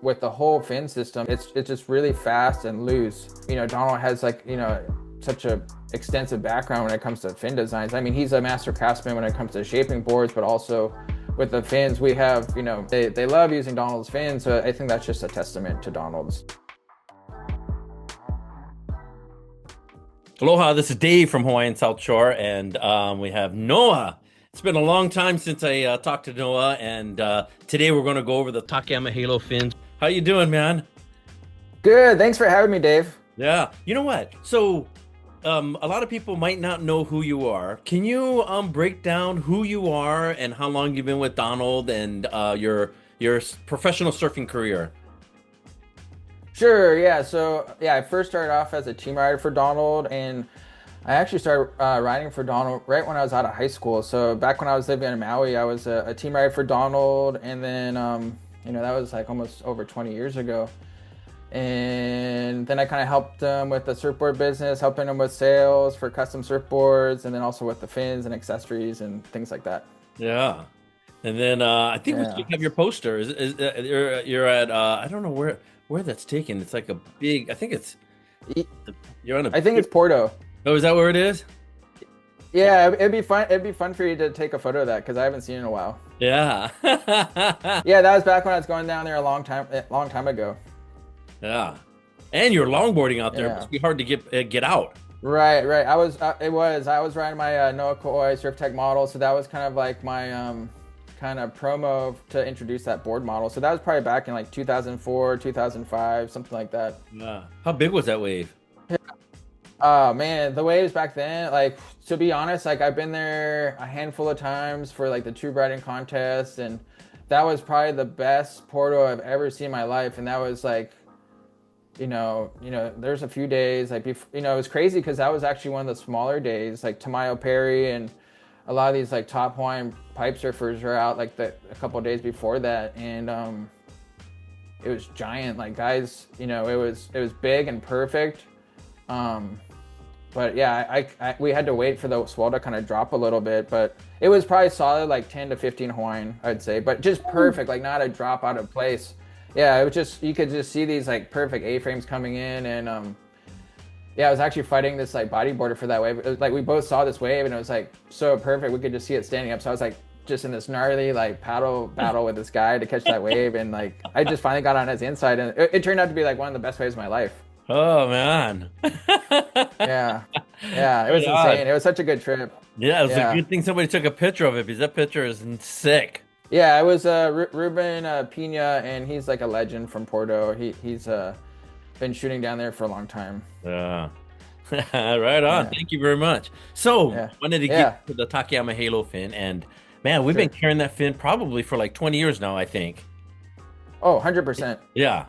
with the whole fin system, it's just really fast and loose. Donald has like, such a extensive background when it comes to fin designs. I mean, he's a master craftsman when it comes to shaping boards, but also with the fins, we have, they love using Donald's fins. So I think that's just a testament to Donald's. Aloha, this is Dave from Hawaiian South Shore, and we have Noah. It's been a long time since I talked to Noah, and today we're going to go over the Takayama Halo fins. How you doing, man? Good. Thanks for having me, Dave. Yeah. You know what? So, a lot of people might not know who you are. Can you break down who you are and how long you've been with Donald and your professional surfing career? Sure. Yeah. So yeah, I first started off as a team rider for Donald, and I actually started riding for Donald right when I was out of high school. So back when I was living in Maui, I was a team rider for Donald, and then that was like almost over 20 years ago. And then I kind of helped him with the surfboard business, helping him with sales for custom surfboards, and then also with the fins and accessories and things like that. Yeah. And then I think we still Yeah. have your poster. You're at I don't know where that's taken. It's like a big. I think it's E- you're on a. I think it's Puerto. Oh, is that where it is? Yeah, it'd be fun. It'd be fun for you to take a photo of that because I haven't seen it in a while. Yeah. Yeah, that was back when I was going down there a long time ago. Yeah. And you're longboarding out there. It Yeah. must be hard to get out. Right, right. I was riding my Noah Koi Surf Tech model, so that was kind of like my kind of promo to introduce that board model. So that was probably back in like 2004, 2005, something like that. Yeah. How big was that wave? Oh man, the waves back then, like to be honest, like I've been there a handful of times for like the tube riding contest, and that was probably the best Porto I've ever seen in my life. And that was like, there's a few days like it was crazy because that was actually one of the smaller days. Like Tamayo Perry and a lot of these like top Hawaiian pipe surfers are out like a couple of days before that, and it was giant. Like guys, it was big and perfect. Um, but yeah, we had to wait for the swell to kind of drop a little bit, but it was probably solid like 10 to 15 Hawaiian, I'd say, but just perfect, like not a drop out of place. Yeah, it was just you could just see these like perfect A-frames coming in, and yeah, I was actually fighting this like bodyboarder for that wave. It was like we both saw this wave, and it was like so perfect. We could just see it standing up. So I was like just in this gnarly like paddle battle with this guy to catch that wave, and like I just finally got on his inside, and it turned out to be like one of the best waves of my life. Oh man. Yeah, yeah, it Right was on. insane. It was such a good trip. Yeah, it's a Yeah, good thing somebody took a picture of it because that picture is sick. yeah. It was Ruben Pina, and he's like a legend from Porto. He's been shooting down there for a long time. Yeah. Right on. Yeah, Thank you very much. So, yeah, wanted to yeah. get to the Takayama Halo fin, and man, we've been Sure. carrying that fin probably for like 20 years now, I think. Oh, 100%. Yeah.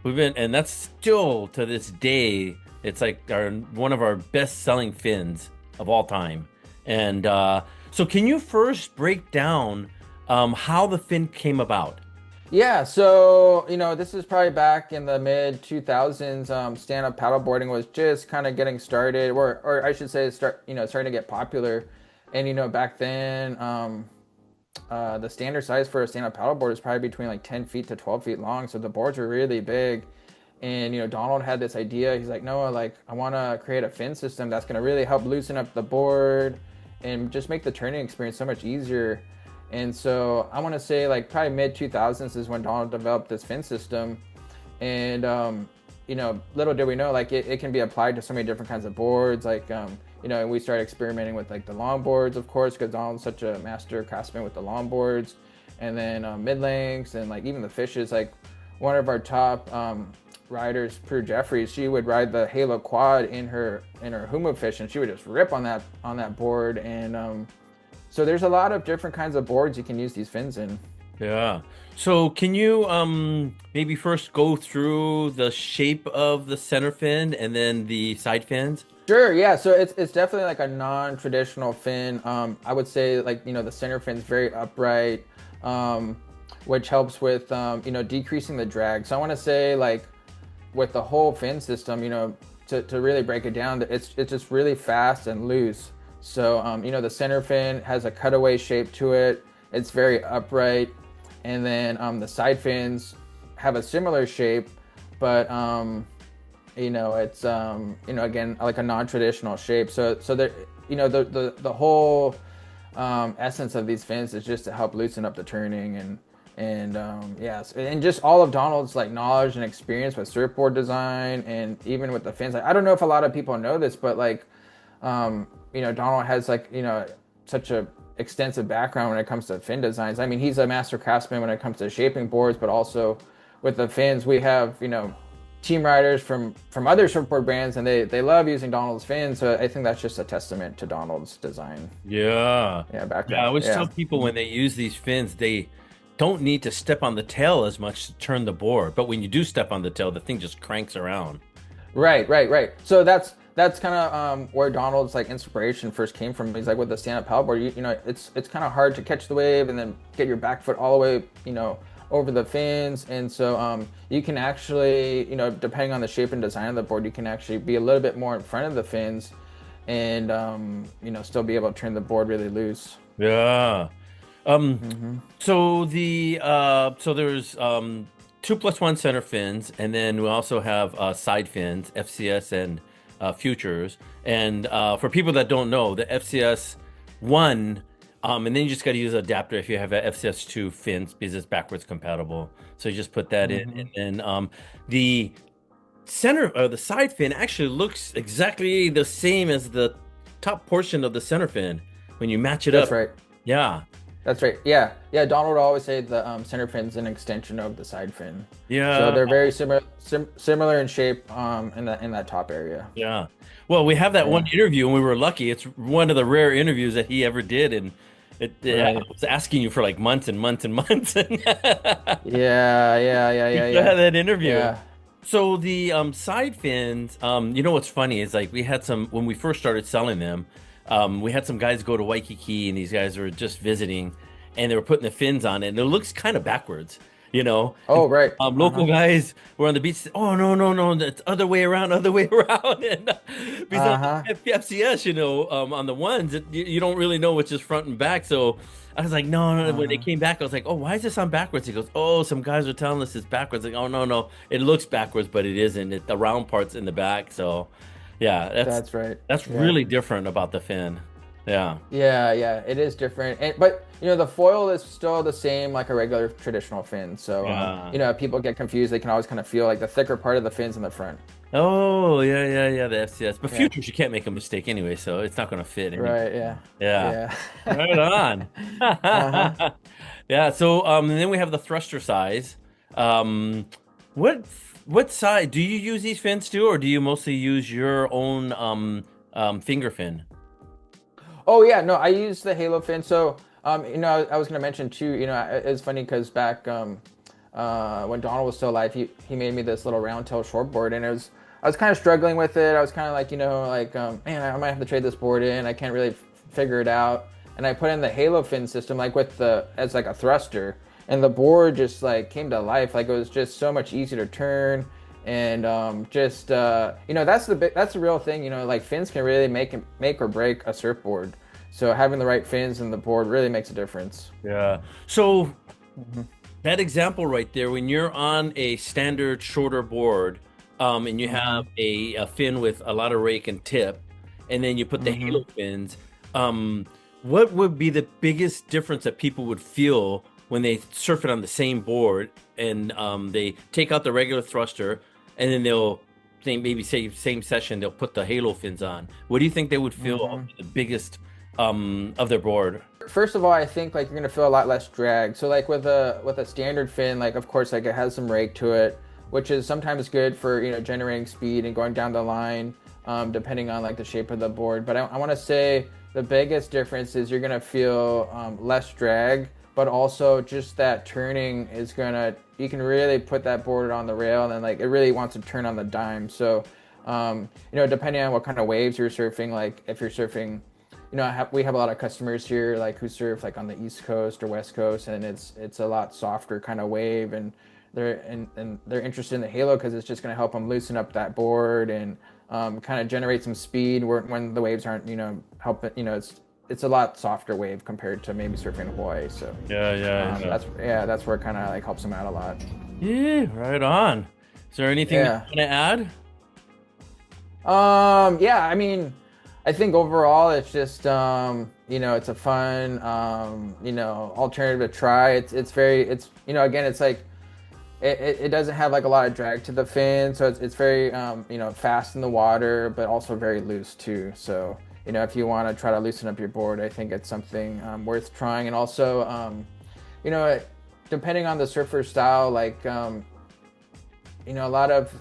We've been, and that's still to this day, it's like one of our best-selling fins of all time. And so, can you first break down how the fin came about? Yeah, so this is probably back in the mid 2000s. Stand-up paddleboarding was just kind of getting started, or I should say, starting to get popular. And back then, the standard size for a stand-up paddleboard is probably between like 10 feet to 12 feet long. So the boards were really big. And Donald had this idea. He's like, Noah, like I want to create a fin system that's going to really help loosen up the board and just make the turning experience so much easier. And so I want to say like probably mid 2000s is when Donald developed this fin system. And little did we know, like it can be applied to so many different kinds of boards. Like and we started experimenting with like the longboards, of course, because Donald's such a master craftsman with the longboards, and then mid lengths, and like even the fishes. Like one of our top riders, Prue Jeffries, she would ride the Halo quad in her Humu fish, and she would just rip on that board. And so there's a lot of different kinds of boards you can use these fins in. Yeah. So, can you maybe first go through the shape of the center fin and then the side fins? Sure, yeah. So it's definitely like a non-traditional fin. I would say like the center fin is very upright, which helps with decreasing the drag. So I want to say like with the whole fin system, to really break it down, it's just really fast and loose. So the center fin has a cutaway shape to it. It's very upright, and then the side fins have a similar shape, but it's again like a non-traditional shape. So there, the whole essence of these fins is just to help loosen up the turning and yes, and just all of Donald's like knowledge and experience with surfboard design and even with the fins. Like, I don't know if a lot of people know this, but like Donald has like such a extensive background when it comes to fin designs. I mean, he's a master craftsman when it comes to shaping boards, but also with the fins, we have team riders from other surfboard brands, and they love using Donald's fins. So I think that's just a testament to Donald's design. Yeah. Yeah, Yeah, I background. always Yeah. tell people when they use these fins, they don't need to step on the tail as much to turn the board. But when you do step on the tail, the thing just cranks around. Right. So that's kind of where Donald's like inspiration first came from. He's like with the stand-up paddleboard, it's kind of hard to catch the wave and then get your back foot all the way, over the fins. And so you can actually, depending on the shape and design of the board, you can actually be a little bit more in front of the fins and still be able to turn the board really loose. Yeah. So there's 2+1 center fins, and then we also have side fins, FCS and futures. And for people that don't know, the FCS one, and then you just got to use an adapter if you have a FCS2 fins because it's backwards compatible. So you just put that in, and then the the side fin actually looks exactly the same as the top portion of the center fin when you match it up. That's right. Yeah. That's right. Yeah. Donald would always say the center fin's an extension of the side fin. Yeah. So they're very similar in shape in that top area. Yeah. Well, we have that one interview, and we were lucky. It's one of the rare interviews that he ever did, and I was asking you for like months and months and months. Yeah. Had that interview. Yeah. So the side fins, what's funny is like we had some when we first started selling them. We had some guys go to Waikiki, and these guys were just visiting, and they were putting the fins on it, and it looks kind of backwards, Oh, right. Local guys were on the beach. Oh, no, that's other way around. And because on the FCS, on the ones, you don't really know which is front and back. So I was like, no. When they came back, I was like, oh, why is this on backwards? He goes, oh, some guys are telling us it's backwards. Like, oh, no, it looks backwards, but it isn't. The round part's in the back. So. Yeah, that's right. That's really different about the fin. Yeah. Yeah, it is different. But the foil is still the same like a regular traditional fin. So if people get confused, they can always kind of feel like the thicker part of the fins in the front. Oh, yeah, the FCS. But futures, you can't make a mistake anyway, so it's not going to fit. Right, yeah. Right on. Yeah, so and then we have the thruster size. What side do you use these fins too, or do you mostly use your own finger fin? Oh yeah, no, I use the Halo fin. So I was gonna mention too. It's funny because back when Donald was still alive, he made me this little round tail shortboard, and I was kind of struggling with it. I was kind of like man, I might have to trade this board in. I can't really figure it out. And I put in the Halo fin system, like as like a thruster. And the board just like came to life. Like it was just so much easier to turn, and that's the real thing. Like fins can really make or break a surfboard. So having the right fins in the board really makes a difference. Yeah. So that example right there, when you're on a standard shorter board, and you have a fin with a lot of rake and tip, and then you put the Halo fins, what would be the biggest difference that people would feel when they surf it on the same board and they take out the regular thruster and then they'll same session they'll put the Halo fins on? What do you think they would feel the biggest of their board? First of all, I think like you're gonna feel a lot less drag. So like with a standard fin, like of course like it has some rake to it, which is sometimes good for generating speed and going down the line, depending on like the shape of the board. But I want to say the biggest difference is you're gonna feel less drag. But also just that turning is you can really put that board on the rail, and then like it really wants to turn on the dime. So, depending on what kind of waves you're surfing, like if you're surfing, we have a lot of customers here like who surf like on the East Coast or West Coast, and it's a lot softer kind of wave, and they're interested in the Halo because it's just going to help them loosen up that board and kind of generate some speed when the waves aren't helping. It's a lot softer wave compared to maybe surfing in Hawaii. So Yeah. that's where it kind of like helps them out a lot. Yeah, right on. Is there anything that Yeah. you want to add? Yeah, I mean, I think overall it's just it's a fun alternative to try. It's very again it's like it doesn't have like a lot of drag to the fin, so it's very fast in the water, but also very loose too. So, if you want to try to loosen up your board, I think it's something worth trying. And also you know, depending on the surfer style, like a lot of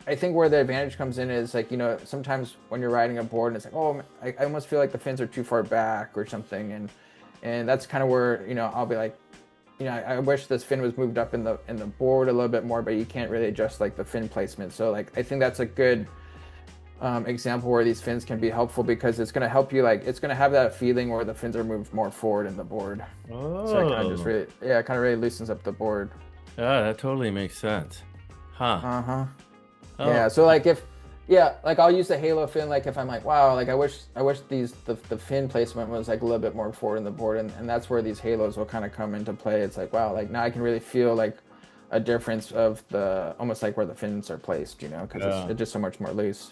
I think where the advantage comes in is like, sometimes when you're riding a board and it's like, oh, I almost feel like the fins are too far back or something. And that's kind of where, I'll be like, I wish this fin was moved up in the board a little bit more, but you can't really adjust like the fin placement. So like, I think that's a good example where these fins can be helpful because it's going to help you, like, it's going to have that feeling where the fins are moved more forward in the board. So it kind of just Oh, really, yeah, it kind of really loosens up the board. yeah, that totally makes sense. Huh. Uh-huh. Oh, Yeah, so like yeah, like I'll use the halo fin like if I'm like, wow, like I wish the fin placement was like a little bit more forward in the board, and that's where these halos will kind of come into play. It's like, wow, like now I can really feel like a difference of the almost like where the fins are placed, because yeah. it's just so much more loose.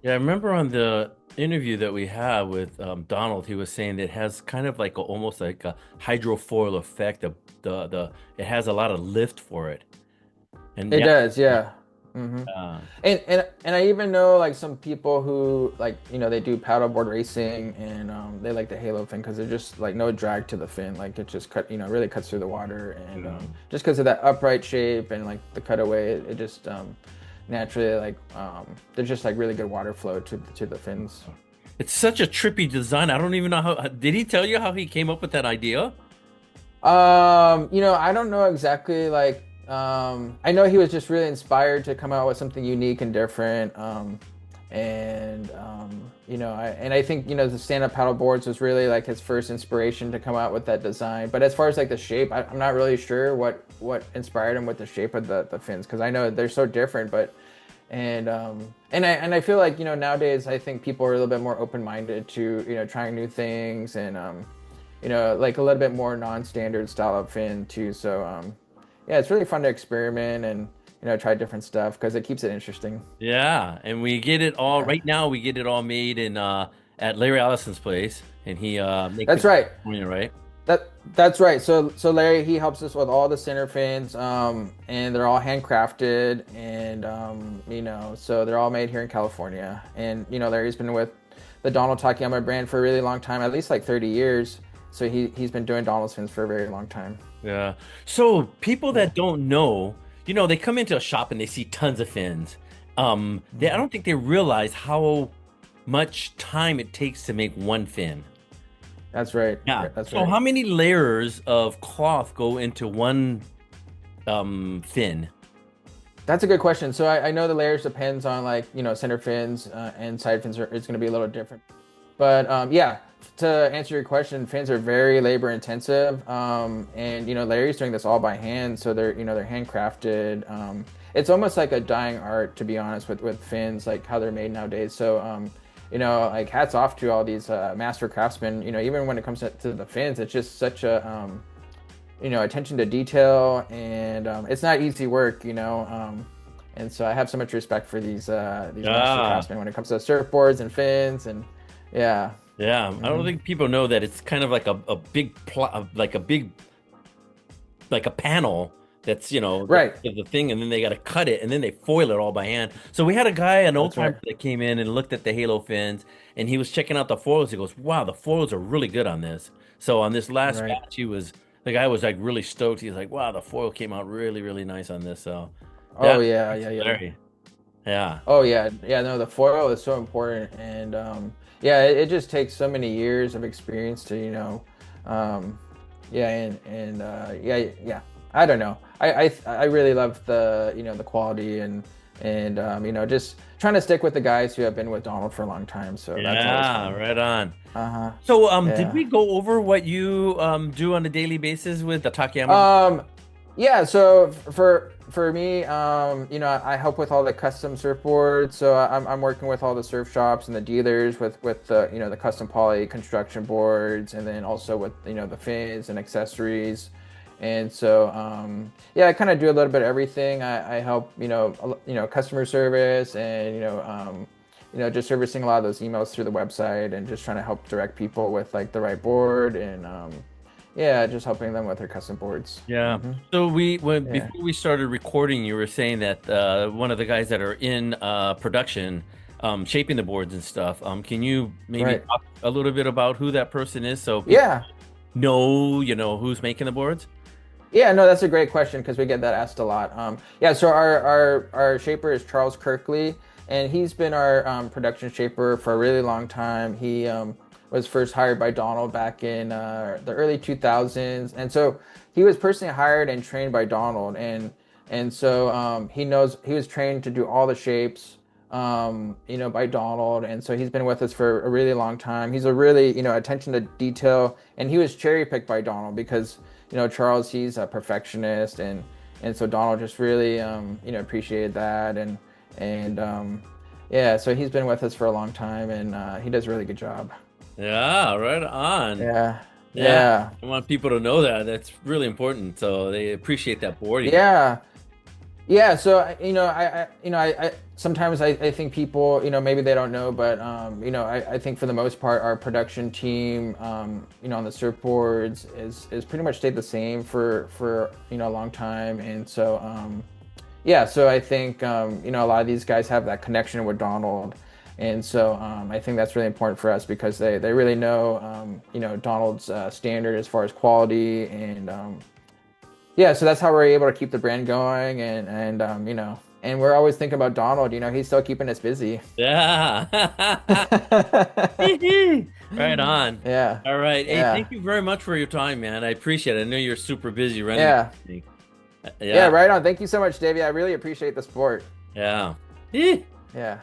Yeah, I remember on the interview that we had with Donald, he was saying that it has kind of like almost like a hydrofoil effect. The it has a lot of lift for it. And It yeah, does, yeah. hmm uh, And I even know like some people who like they do paddleboard racing and they like the halo fin because they're just like no drag to the fin, like it just really cuts through the water, and mm. just because of that upright shape and like the cutaway, it just naturally like there's just like really good water flow to the fins. It's such a trippy design. I don't even know how. Did he tell you how he came up with that idea? I don't know exactly like I know he was just really inspired to come out with something unique and different. And I think the stand-up paddle boards was really like his first inspiration to come out with that design. But as far as like the shape, I'm not really sure what inspired him with the shape of the fins because I know they're so different. But and I feel like nowadays I think people are a little bit more open-minded to trying new things and like a little bit more non-standard style of fin too. So yeah, it's really fun to experiment and try different stuff because it keeps it interesting. Yeah, and we get it all Yeah, right now. We get it all made in at Larry Allison's place, and he makes that's it right. for you, right? That's right. So Larry, he helps us with all the center fins, and they're all handcrafted, and so they're all made here in California. And Larry's been with the Donald Takayama brand for a really long time, at least like 30 years. So he's been doing Donald's fins for a very long time. Yeah. So people Yeah. that don't know, they come into a shop and they see tons of fins. I Mhm. don't think they realize how much time it takes to make one fin. That's right. Yeah. Yeah, that's So right. how many layers of cloth go into one fin? That's a good question. So I know the layers depends on like center fins and side fins it's going to be a little different. But yeah, to answer your question, fins are very labor intensive, and Larry's doing this all by hand, so they're handcrafted. It's almost like a dying art, to be honest, with fins, like how they're made nowadays. So like hats off to all these master craftsmen. Even when it comes to the fins, it's just such a attention to detail, and it's not easy work. And so I have so much respect for these master Ah, craftsmen when it comes to surfboards and fins, and yeah. yeah. I don't hmm think people know that it's kind of like a big like a big like a panel that's Right. the thing, and then they got to cut it, and then they foil it all by hand. So we had a guy, an old That's right. timer, that came in and looked at the Halo fins, and he was checking out the foils. He goes, "Wow, the foils are really good on this." So on this last Right. batch, the guy was like really stoked. He's like, "Wow, the foil came out really, really nice on this." So yeah, Oh yeah, thanks, yeah, yeah. Larry. Yeah, Oh yeah, yeah. No, the foil is so important, and yeah, it just takes so many years of experience to um, yeah, and yeah, yeah. I don't know. I really love the quality and just trying to stick with the guys who have been with Donald for a long time. So that's always yeah, fun. right on. Uh-huh. So did Yeah. we go over what you do on a daily basis with the Takayama? Um, yeah, so for me, I help with all the custom surfboards. So I'm working with all the surf shops and the dealers with the the custom poly construction boards, and then also with the fins and accessories, And so, yeah, I kind of do a little bit of everything. I help, customer service and, just servicing a lot of those emails through the website and just trying to help direct people with like the right board and, yeah, just helping them with their custom boards. Yeah. Hmm. So Yeah. before we started recording, you were saying that one of the guys that are in production, shaping the boards and stuff. Can you maybe Right. talk a little bit about who that person is so people Yeah. know, who's making the boards? Yeah, no, that's a great question because we get that asked a lot. Yeah, so our shaper is Charles Kirkley, and he's been our production shaper for a really long time. He was first hired by Donald back in the early 2000s, and so he was personally hired and trained by Donald, and so he was trained to do all the shapes, by Donald, and so he's been with us for a really long time. He's a really attention to detail, and he was cherry picked by Donald because Charles, he's a perfectionist, and so Donald just really appreciated that, and yeah, so he's been with us for a long time, and he does a really good job. Yeah, right on. Yeah, Yeah, yeah, I want people to know that. That's really important. So they appreciate that boarding. yeah. Yeah, so I sometimes I think people maybe they don't know, but I think for the most part our production team on the surfboards is pretty much stayed the same for a long time, and so yeah, so I think a lot of these guys have that connection with Donald, and so I think that's really important for us because they really know Donald's standard as far as quality and yeah, so that's how we're able to keep the brand going, and we're always thinking about Donald. He's still keeping us busy. Yeah. Right on. Yeah, All right. Hey, yeah, thank you very much for your time, man. I appreciate it. I know you're super busy running yeah, everything. yeah. Yeah. Right on. Thank you so much, Davey. I really appreciate the support. Yeah. Yeah.